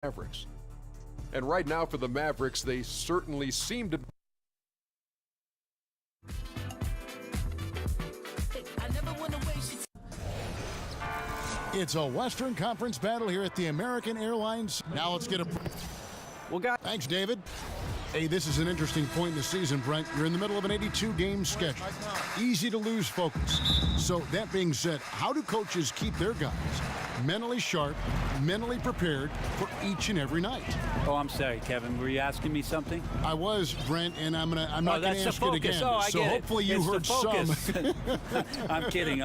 Mavericks. And right now for the Mavericks, they certainly seem to It's a Western Conference battle here at the American Airlines. Now let's get a... Thanks, David. Hey, this is an interesting point in the season, Brent. You're in the middle of an 82-game schedule. Easy to lose focus. So that being said, how do coaches keep their guys mentally sharp, mentally prepared for each and every night? Oh, I'm sorry, Kevin. Were you asking me something? I was, Brent, and I'm not going to ask it again. Oh, so hopefully you heard some. I'm kidding.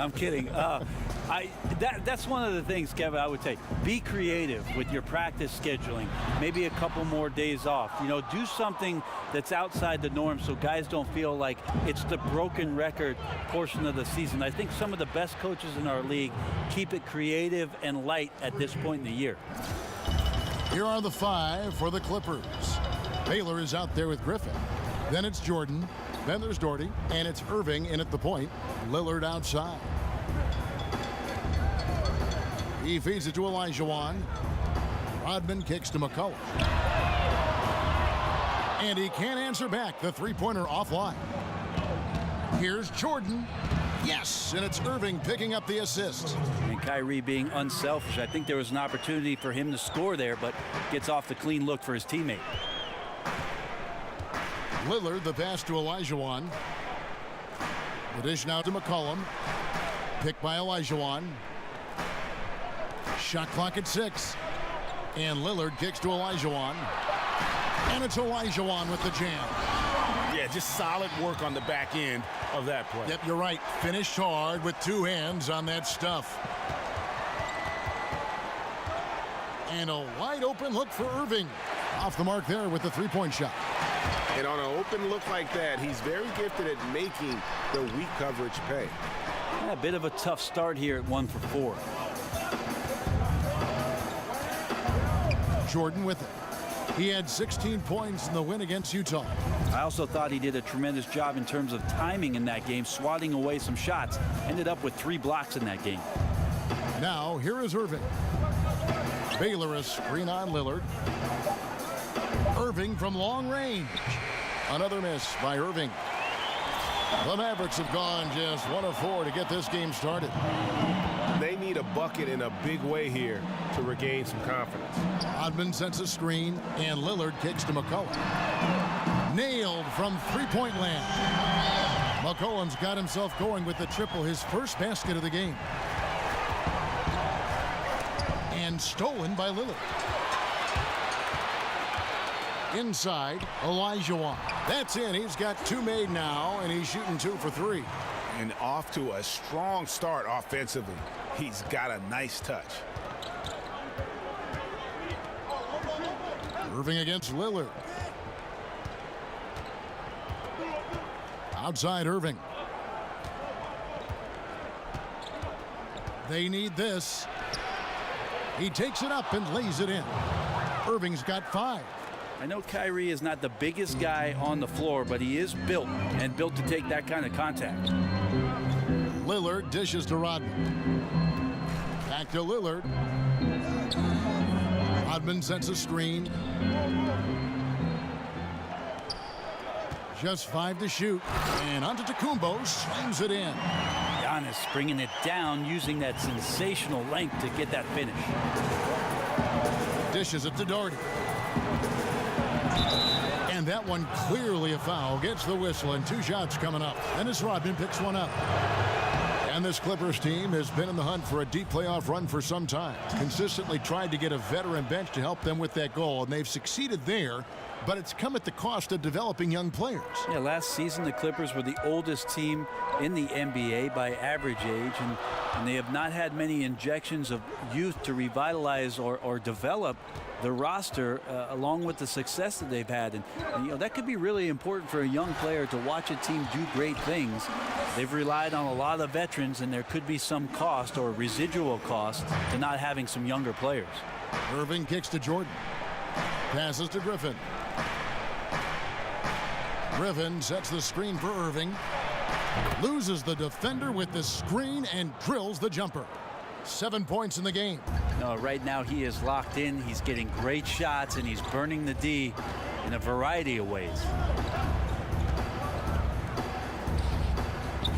That's one of the things, Kevin, I would say. Be creative with your practice scheduling. Maybe a couple more days off. You know, do something that's outside the norm so guys don't feel like it's the broken record portion of the season. I think some of the best coaches in our league keep it creative and light at this point in the year. Here are the five for the Clippers. Baylor is out there with Griffin. Then it's Jordan. Then there's Doherty. And it's Irving in at the point. Lillard outside. He feeds it to Olajuwon. Rodman kicks to McCullough. And he can't answer back. The three-pointer offline. Here's Jordan. Yes, and it's Irving picking up the assist. And Kyrie being unselfish. I think there was an opportunity for him to score there, but gets off the clean look for his teammate. Lillard, the pass to Olajuwon. The dish now to McCollum. Picked by Olajuwon. Shot clock at 6. And Lillard kicks to Olajuwon. And it's Olajuwon with the jam. Yeah, just solid work on the back end of that play. Yep, you're right. Finished hard with two hands on that stuff. And a wide open look for Irving. Off the mark there with the three-point shot. And on an open look like that, he's very gifted at making the weak coverage pay. Yeah, a bit of a tough start here at 1 for 4. Jordan with it. He had 16 points in the win against Utah. I also thought he did a tremendous job in terms of timing in that game, swatting away some shots. Ended up with 3 blocks in that game. Now, here is Irving. Baylor a screen on Lillard. Irving from long range. Another miss by Irving. The Mavericks have gone just 1 of 4 to get this game started. They need a bucket in a big way here to regain some confidence. Rodman sends a screen, and Lillard kicks to McCollum. Nailed from three-point land. McCollum's got himself going with the triple, his first basket of the game. And stolen by Lillard. Inside, Olajuwon. That's in. He's got 2 made now, and he's shooting 2 for 3. And off to a strong start offensively. He's got a nice touch. Irving against Lillard. Outside Irving. They need this. He takes it up and lays it in. Irving's got 5. I know Kyrie is not the biggest guy on the floor, but he is built to take that kind of contact. Lillard dishes to Rodman. Back to Lillard. Rodman sends a screen. Just 5 to shoot. And Antetokounmpo slams it in. Giannis bringing it down, using that sensational length to get that finish. Dishes it to Doherty. And that one clearly a foul. Gets the whistle, and 2 shots coming up. And as Rodman picks one up. And this Clippers team has been in the hunt for a deep playoff run for some time. Consistently tried to get a veteran bench to help them with that goal, and they've succeeded there, but it's come at the cost of developing young players. Yeah, last season the Clippers were the oldest team in the NBA by average age, and they have not had many injections of youth to revitalize or develop the roster along with the success that they've had. And you know, that could be really important for a young player to watch a team do great things. They've relied on a lot of veterans, and there could be some cost or residual cost to not having some younger players. Irving kicks to Jordan. Passes to Griffin. Griffin sets the screen for Irving. Loses the defender with the screen and drills the jumper. 7 points in the game. No, right now he is locked in. He's getting great shots, and he's burning the D in a variety of ways.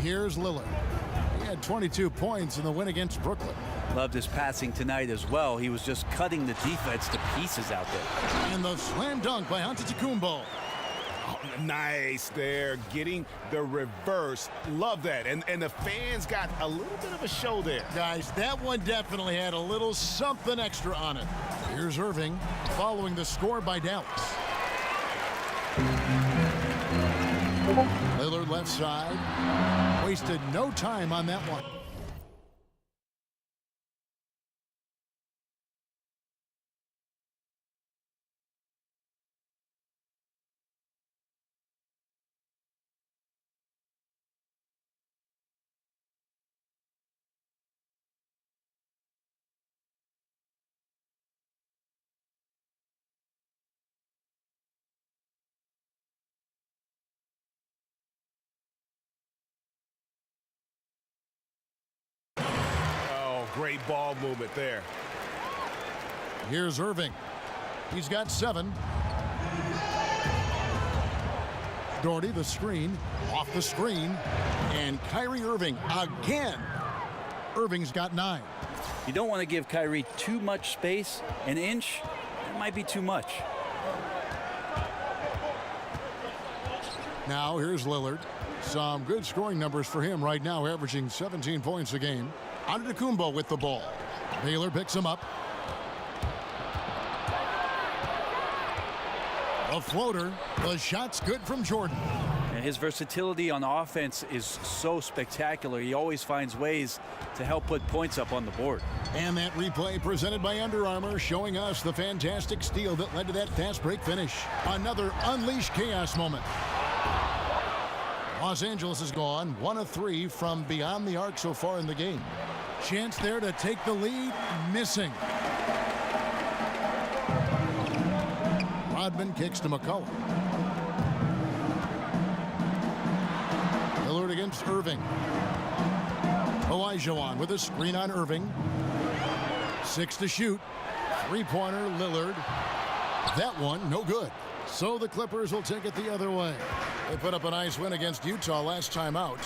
Here's Lillard. He had 22 points in the win against Brooklyn. Loved his passing tonight as well. He was just cutting the defense to pieces out there. And the slam dunk by Antetokounmpo. Oh, nice there, getting the reverse. Love that. And the fans got a little bit of a show there. Guys, that one definitely had a little something extra on it. Here's Irving following the score by Dallas. Lillard left side. Wasted no time on that one. Great ball movement there. Here's Irving. He's got 7. Doherty, the screen, off the screen, and Kyrie Irving again. Irving's got 9. You don't want to give Kyrie too much space. An inch, that might be too much. Now here's Lillard. Some good scoring numbers for him right now, averaging 17 points a game. Antetokounmpo with the ball. Baylor picks him up. A floater. The shot's good from Jordan. And his versatility on offense is so spectacular. He always finds ways to help put points up on the board. And that replay presented by Under Armour, showing us the fantastic steal that led to that fast break finish. Another unleashed chaos moment. Los Angeles has gone 1 of 3 from beyond the arc so far in the game. Chance there to take the lead, missing. Rodman kicks to McCollum. Lillard against Irving. Olajuwon with a screen on Irving. 6 to shoot. 3-pointer Lillard. That one no good. So the Clippers will take it the other way. They put up a nice win against Utah last time out.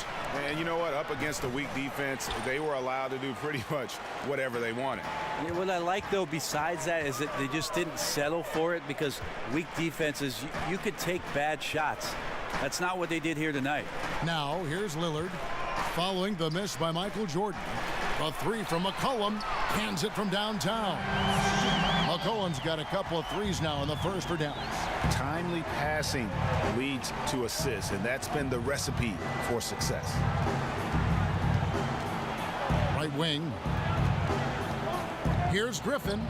And you know what? Up against a weak defense, they were allowed to do pretty much whatever they wanted. Yeah, what I like, though, besides that, is that they just didn't settle for it, because weak defenses, you could take bad shots. That's not what they did here tonight. Now, here's Lillard following the miss by Michael Jordan. A 3 from McCollum. Hands it from downtown. McCollum's got a couple of threes now in the first for Dallas. Timely passing leads to assists, and that's been the recipe for success. Right wing. Here's Griffin.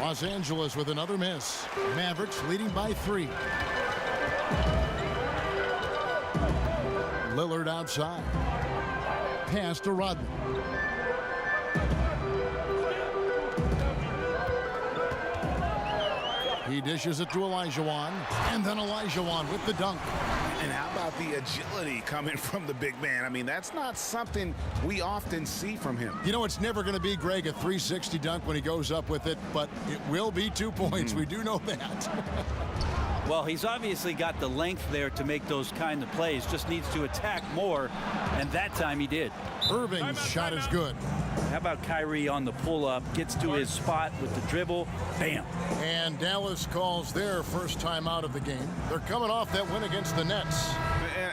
Los Angeles with another miss. Mavericks leading by 3. Lillard outside. Pass to Rodman. He dishes it to Olajuwon, and then Olajuwon with the dunk. And how about the agility coming from the big man? I mean, that's not something we often see from him. You know, it's never going to be, Greg, a 360 dunk when he goes up with it, but it will be 2 points. We do know that. Well, he's obviously got the length there to make those kind of plays. Just needs to attack more, and that time he did. Irving's shot is good. How about Kyrie on the pull-up, gets to his spot with the dribble, bam. And Dallas calls their first time out of the game. They're coming off that win against the Nets.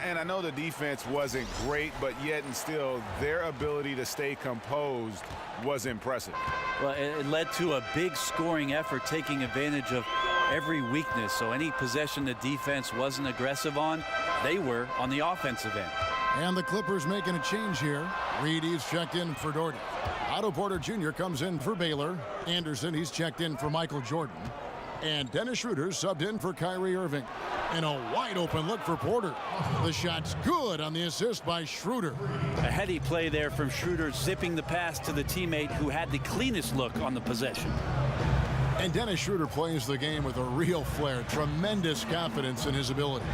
And I know the defense wasn't great, but yet and still, their ability to stay composed was impressive. Well, it led to a big scoring effort, taking advantage of every weakness. So any possession the defense wasn't aggressive on, they were on the offensive end. And the Clippers making a change here. Reed, he's checked in for Doherty. Otto Porter Jr. comes in for Baylor. Anderson, he's checked in for Michael Jordan. And Dennis Schroeder subbed in for Kyrie Irving. And a wide open look for Porter. The shot's good on the assist by Schroeder. A heady play there from Schroeder, zipping the pass to the teammate who had the cleanest look on the possession. And Dennis Schroeder plays the game with a real flair, tremendous confidence in his abilities.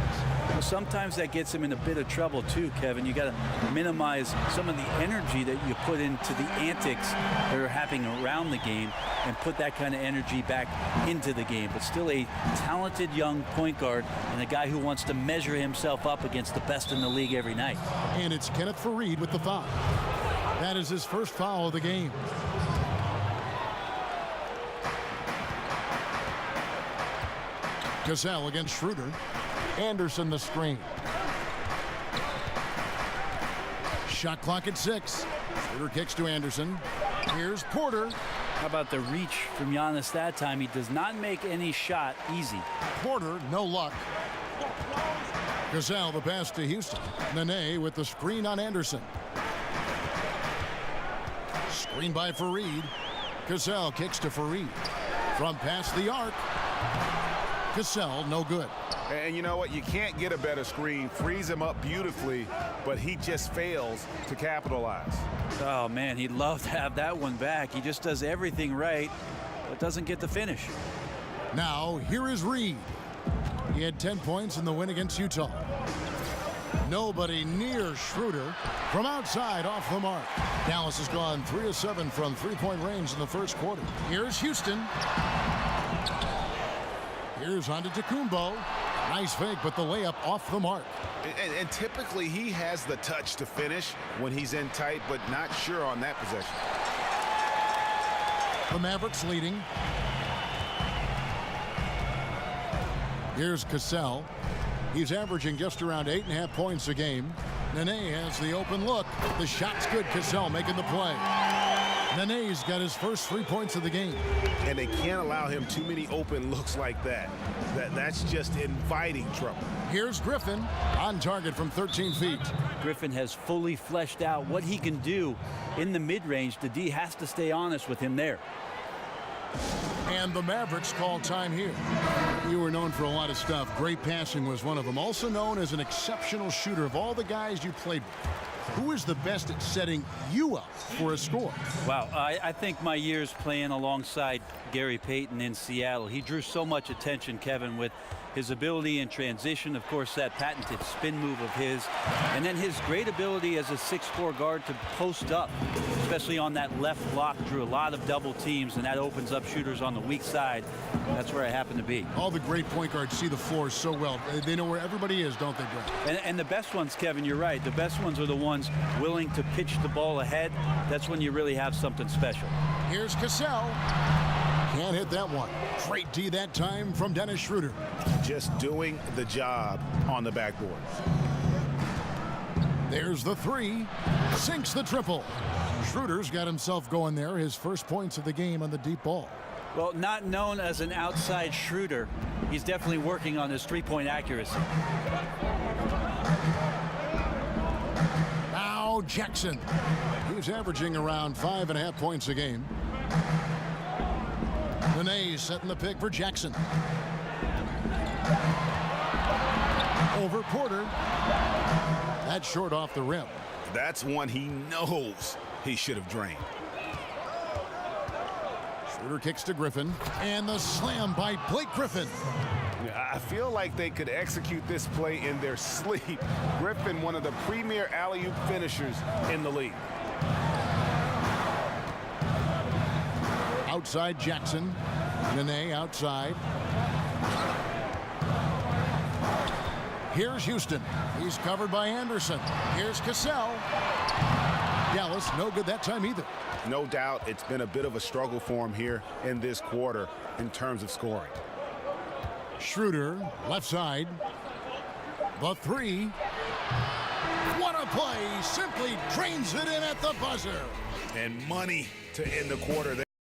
Well, sometimes that gets him in a bit of trouble too, Kevin. You got to minimize some of the energy that you put into the antics that are happening around the game and put that kind of energy back into the game. But still a talented young point guard and a guy who wants to measure himself up against the best in the league every night. And it's Kenneth Faried with the foul. That is his first foul of the game. Cassell against Schroeder. Anderson the screen. Shot clock at 6. Schroeder kicks to Anderson. Here's Porter. How about the reach from Giannis that time? He does not make any shot easy. Porter, no luck. Cassell the pass to Houston. Nene with the screen on Anderson. Screen by Faried. Cassell kicks to Faried. From past the arc. Cassell, no good. And you know what? You can't get a better screen. Frees him up beautifully, but he just fails to capitalize. Oh, man, he'd love to have that one back. He just does everything right, but doesn't get the finish. Now, here is Reed. He had 10 points in the win against Utah. Nobody near Schroeder from outside off the mark. Dallas has gone 3 of 7 from three-point range in the first quarter. Here's Houston. Here's Antetokounmpo. Nice fake, but the layup off the mark. And typically he has the touch to finish when he's in tight, but not sure on that possession. The Mavericks leading. Here's Cassell. He's averaging just around 8.5 points a game. Nene has the open look. The shot's good. Cassell making the play. Nene's got his first 3 points of the game. And they can't allow him too many open looks like that. That's just inviting trouble. Here's Griffin on target from 13 feet. Griffin has fully fleshed out what he can do in the mid-range. The D has to stay honest with him there. And the Mavericks call time here. You were known for a lot of stuff. Great passing was one of them. Also known as an exceptional shooter. Of all the guys you played with, who is the best at setting you up for a score? Wow, I think my years playing alongside Gary Payton in Seattle, he drew so much attention, Kevin, with his ability in transition, of course, that patented spin move of his, and then his great ability as a 6'4" guard to post up, especially on that left block, drew a lot of double teams, and that opens up shooters on the weak side. That's where I happen to be. All the great point guards see the floor so well. They know where everybody is, don't they, Brett? And the best ones, Kevin, you're right. The best ones are the ones willing to pitch the ball ahead. That's when you really have something special. Here's Cassell. Can't hit that one. Great D that time from Dennis Schroeder. Just doing the job on the backboard. There's the 3. Sinks the triple. Schroeder's got himself going there. His first points of the game on the deep ball. Well, not known as an outside Schroeder, he's definitely working on his three-point accuracy. Now Jackson. He's averaging around 5.5 points a game. Nene setting the pick for Jackson. Over Porter. That's short off the rim. That's one he knows he should have drained. Schroeder kicks to Griffin. And the slam by Blake Griffin. I feel like they could execute this play in their sleep. Griffin, one of the premier alley-oop finishers in the league. Outside Jackson. Nene outside. Here's Houston. He's covered by Anderson. Here's Cassell. Dallas, no good that time either. No doubt it's been a bit of a struggle for him here in this quarter in terms of scoring. Schroeder, left side. The 3. What a play. Simply drains it in at the buzzer. And money to end the quarter there.